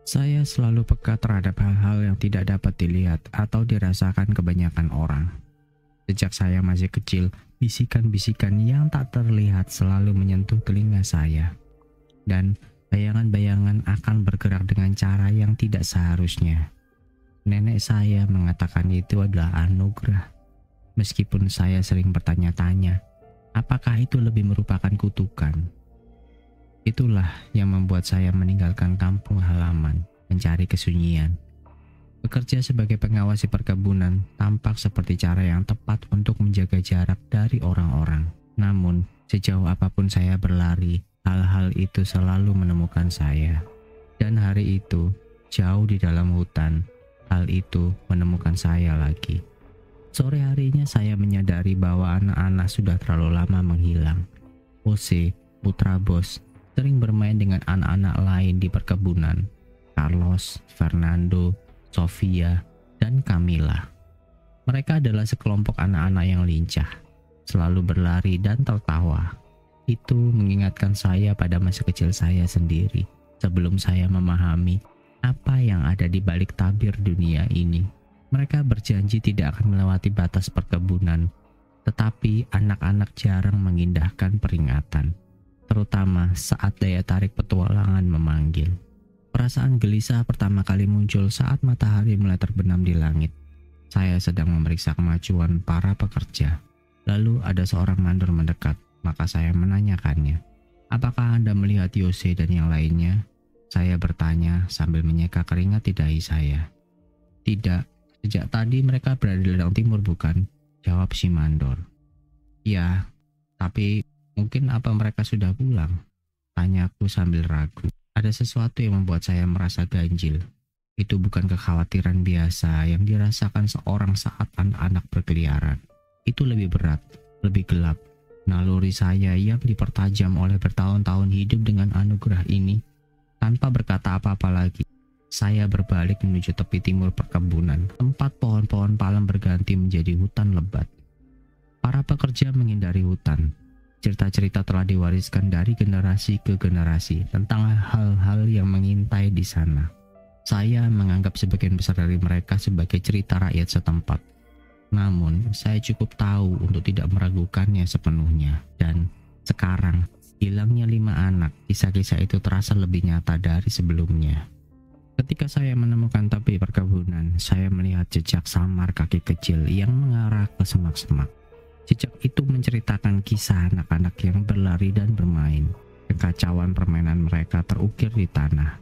Saya selalu peka terhadap hal-hal yang tidak dapat dilihat atau dirasakan kebanyakan orang. Sejak saya masih kecil, bisikan-bisikan yang tak terlihat selalu menyentuh telinga saya. Dan bayangan-bayangan akan bergerak dengan cara yang tidak seharusnya. Nenek saya mengatakan itu adalah anugerah. Meskipun saya sering bertanya-tanya, apakah itu lebih merupakan kutukan? Itulah yang membuat saya meninggalkan kampung halaman, mencari kesunyian. Bekerja sebagai pengawas di perkebunan tampak seperti cara yang tepat untuk menjaga jarak dari orang-orang. Namun, sejauh apapun saya berlari, hal-hal itu selalu menemukan saya. Dan hari itu, jauh di dalam hutan, hal itu menemukan saya lagi. Sore harinya saya menyadari bahwa anak-anak sudah terlalu lama menghilang. Jose, putra bos, sering bermain dengan anak-anak lain di perkebunan. Carlos, Fernando, Sofia, dan Camila. Mereka adalah sekelompok anak-anak yang lincah, selalu berlari dan tertawa. Itu mengingatkan saya pada masa kecil saya sendiri, sebelum saya memahami apa yang ada di balik tabir dunia ini. Mereka berjanji tidak akan melewati batas perkebunan, tetapi anak-anak jarang mengindahkan peringatan, terutama saat daya tarik petualangan memanggil. Perasaan gelisah pertama kali muncul saat matahari mulai terbenam di langit. Saya sedang memeriksa kemajuan para pekerja. Lalu ada seorang mandor mendekat, maka saya menanyakannya, "Apakah Anda melihat Jose dan yang lainnya?" Saya bertanya sambil menyeka keringat di dahi saya. "Tidak, sejak tadi mereka berada di ladang timur bukan?" jawab si mandor. "Ya, tapi mungkin apa mereka sudah pulang?" tanyaku sambil ragu. Ada sesuatu yang membuat saya merasa ganjil. Itu bukan kekhawatiran biasa yang dirasakan seorang saat anak-anak berkeliaran. Itu lebih berat, lebih gelap. Naluri saya yang dipertajam oleh bertahun-tahun hidup dengan anugerah ini. Tanpa berkata apa-apa lagi, saya berbalik menuju tepi timur perkebunan, tempat pohon-pohon palem berganti menjadi hutan lebat. Para pekerja menghindari hutan. Cerita-cerita telah diwariskan dari generasi ke generasi tentang hal-hal yang mengintai di sana. Saya menganggap sebagian besar dari mereka sebagai cerita rakyat setempat. Namun, saya cukup tahu untuk tidak meragukannya sepenuhnya. Dan sekarang, hilangnya 5 anak, kisah-kisah itu terasa lebih nyata dari sebelumnya. Ketika saya menemukan tepi perkebunan, saya melihat jejak samar kaki kecil yang mengarah ke semak-semak. Jejak itu menceritakan kisah anak-anak yang berlari dan bermain. Kekacauan permainan mereka terukir di tanah.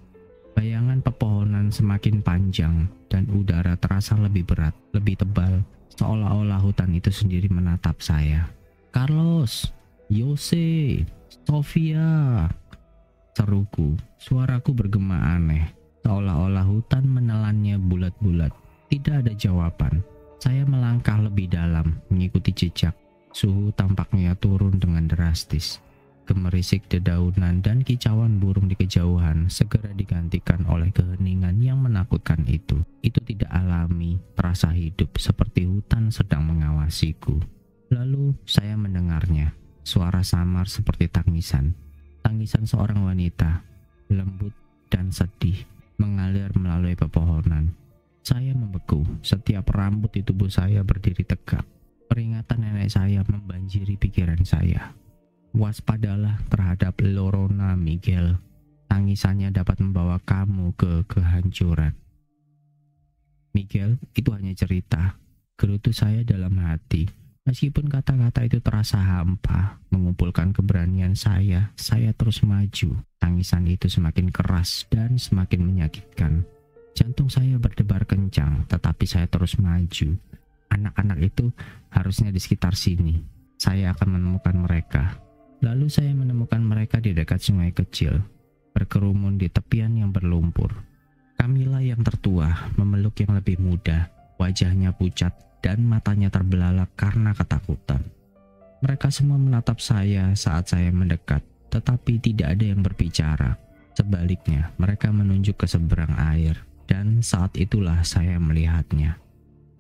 Bayangan pepohonan semakin panjang dan udara terasa lebih berat, lebih tebal, seolah-olah hutan itu sendiri menatap saya. "Carlos, Jose, Sofia," seruku. Suaraku bergema aneh, seolah-olah hutan menelannya bulat-bulat. Tidak ada jawaban. Saya melangkah lebih dalam, mengikuti jejak. Suhu tampaknya turun dengan drastis. Gemerisik dedaunan dan kicauan burung di kejauhan segera digantikan oleh keheningan yang menakutkan itu. Itu tidak alami, terasa hidup seperti hutan sedang mengawasiku. Lalu saya mendengarnya, suara samar seperti tangisan. Tangisan seorang wanita, lembut dan sedih, mengalir melalui pepohonan. Saya membeku, setiap rambut di tubuh saya berdiri tegak. Peringatan nenek saya membanjiri pikiran saya. "Waspadalah terhadap Lorona, Miguel. Tangisannya dapat membawa kamu ke kehancuran." "Miguel, itu hanya cerita," gerutu saya dalam hati. Meskipun kata-kata itu terasa hampa, mengumpulkan keberanian saya terus maju. Tangisan itu semakin keras dan semakin menyakitkan. Jantung saya berdebar kencang, tetapi saya terus maju. Anak-anak itu harusnya di sekitar sini. Saya akan menemukan mereka. Lalu saya menemukan mereka di dekat sungai kecil, berkerumun di tepian yang berlumpur. Camila yang tertua memeluk yang lebih muda, wajahnya pucat dan matanya terbelalak karena ketakutan. Mereka semua menatap saya saat saya mendekat, tetapi tidak ada yang berbicara. Sebaliknya, mereka menunjuk ke seberang air. Dan saat itulah saya melihatnya.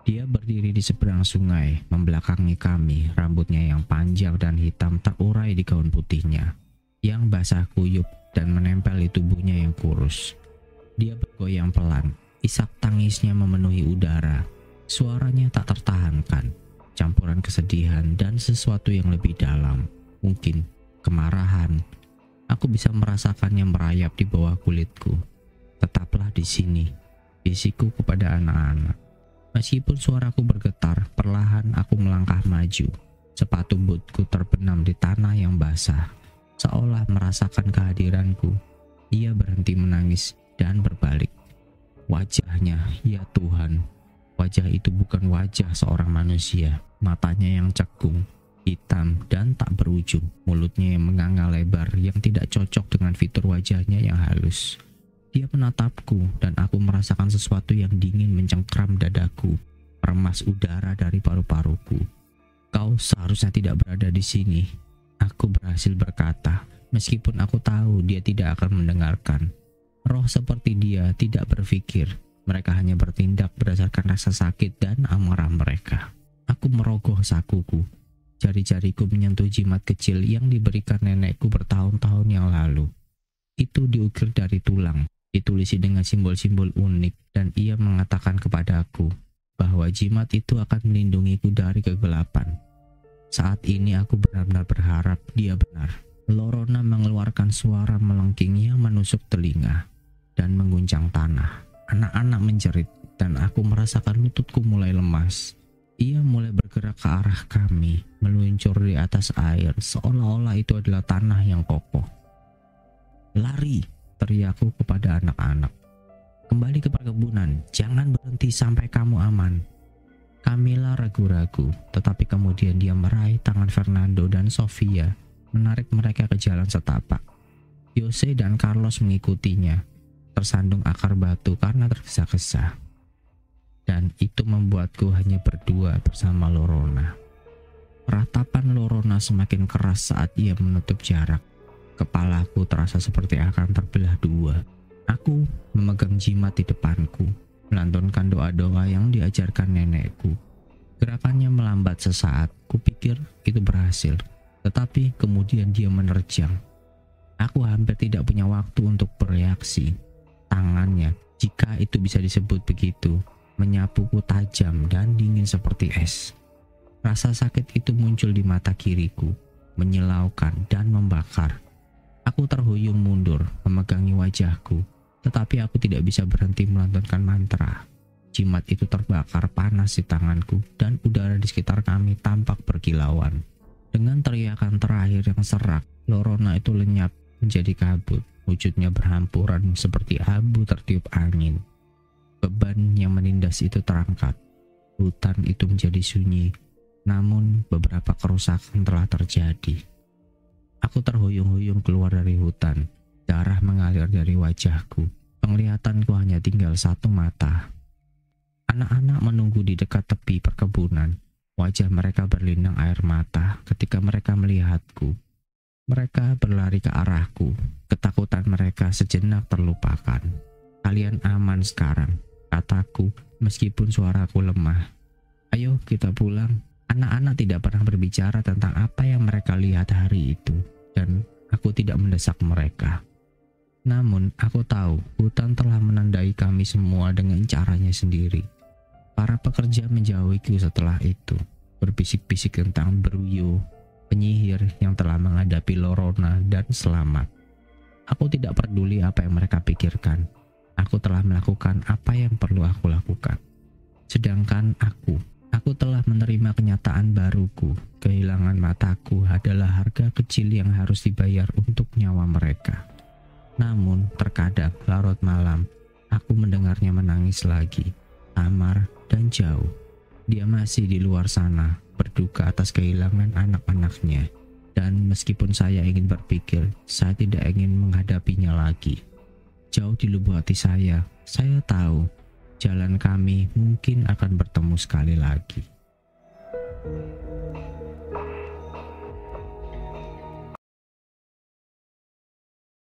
Dia berdiri di seberang sungai, membelakangi kami, rambutnya yang panjang dan hitam terurai di gaun putihnya, yang basah kuyup dan menempel di tubuhnya yang kurus. Dia bergoyang pelan, isak tangisnya memenuhi udara. Suaranya tak tertahankan, campuran kesedihan dan sesuatu yang lebih dalam, mungkin kemarahan. Aku bisa merasakannya merayap di bawah kulitku. Tetaplah di sini, bisiku kepada anak-anak. Meskipun suaraku bergetar, perlahan aku melangkah maju. Sepatu bootku terbenam di tanah yang basah, seolah merasakan kehadiranku. Ia berhenti menangis dan berbalik. Wajahnya, ya Tuhan, wajah itu bukan wajah seorang manusia. Matanya yang cekung, hitam dan tak berujung. Mulutnya yang menganga lebar yang tidak cocok dengan fitur wajahnya yang halus. Dia menatapku dan aku merasakan sesuatu yang dingin mencengkram dadaku, meremas udara dari paru-paruku. Kau seharusnya tidak berada di sini. Aku berhasil berkata, meskipun aku tahu dia tidak akan mendengarkan. Roh seperti dia tidak berpikir, mereka hanya bertindak berdasarkan rasa sakit dan amarah mereka. Aku merogoh sakuku. Jari-jariku menyentuh jimat kecil yang diberikan nenekku bertahun-tahun yang lalu. Itu diukir dari tulang, ditulisi dengan simbol-simbol unik, dan ia mengatakan kepadaku bahwa jimat itu akan melindungiku dari kegelapan. Saat ini aku benar-benar berharap dia benar. Lorona mengeluarkan suara melengking yang menusuk telinga dan mengguncang tanah. Anak-anak menjerit dan aku merasakan lututku mulai lemas. Ia mulai bergerak ke arah kami, meluncur di atas air seolah-olah itu adalah tanah yang kokoh. Lari, teriakku kepada anak-anak. Kembali ke perkebunan, jangan berhenti sampai kamu aman. Camilla ragu-ragu, tetapi kemudian dia meraih tangan Fernando dan Sofia, menarik mereka ke jalan setapak. Jose dan Carlos mengikutinya, tersandung akar batu karena tergesa-gesa. Dan itu membuatku hanya berdua bersama Lorona. Ratapan Lorona semakin keras saat ia menutup jarak. Kepalaku terasa seperti akan terbelah dua. Aku memegang jimat di depanku, melantunkan doa-doa yang diajarkan nenekku. Gerakannya melambat sesaat, kupikir itu berhasil, tetapi kemudian dia menerjang. Aku hampir tidak punya waktu untuk bereaksi. Tangannya, jika itu bisa disebut begitu, menyapuku tajam dan dingin seperti es. Rasa sakit itu muncul di mata kiriku, menyilaukan dan membakar. Aku terhuyung mundur, memegangi wajahku, tetapi aku tidak bisa berhenti melantunkan mantra. Jimat itu terbakar panas di tanganku dan udara di sekitar kami tampak berkilauan. Dengan teriakan terakhir yang serak, Lorona itu lenyap menjadi kabut. Wujudnya berhampuran seperti abu tertiup angin. Beban yang menindas itu terangkat. Hutan itu menjadi sunyi, namun beberapa kerusakan telah terjadi. Aku terhuyung-huyung keluar dari hutan. Darah mengalir dari wajahku. Penglihatanku hanya tinggal satu mata. Anak-anak menunggu di dekat tepi perkebunan. Wajah mereka berlinang air mata ketika mereka melihatku. Mereka berlari ke arahku. Ketakutan mereka sejenak terlupakan. Kalian aman sekarang, kataku meskipun suaraku lemah. Ayo kita pulang. Anak-anak tidak pernah berbicara tentang apa yang mereka lihat hari itu, dan aku tidak mendesak mereka. Namun aku tahu hutan telah menandai kami semua dengan caranya sendiri. Para pekerja menjauhiku setelah itu, berbisik-bisik tentang Bruyo, penyihir yang telah menghadapi Lorona dan selamat. Aku tidak peduli apa yang mereka pikirkan. Aku telah melakukan apa yang perlu aku lakukan. Sedangkan aku telah menerima kenyataan baruku. Kehilangan mataku adalah harga kecil yang harus dibayar untuk nyawa mereka. Namun terkadang larut malam, aku mendengarnya menangis lagi, amar dan jauh. Dia masih di luar sana, berduka atas kehilangan anak-anaknya. Dan meskipun saya ingin berpikir, saya tidak ingin menghadapinya lagi. Jauh di lubuk hati saya tahu jalan kami mungkin akan bertemu sekali lagi.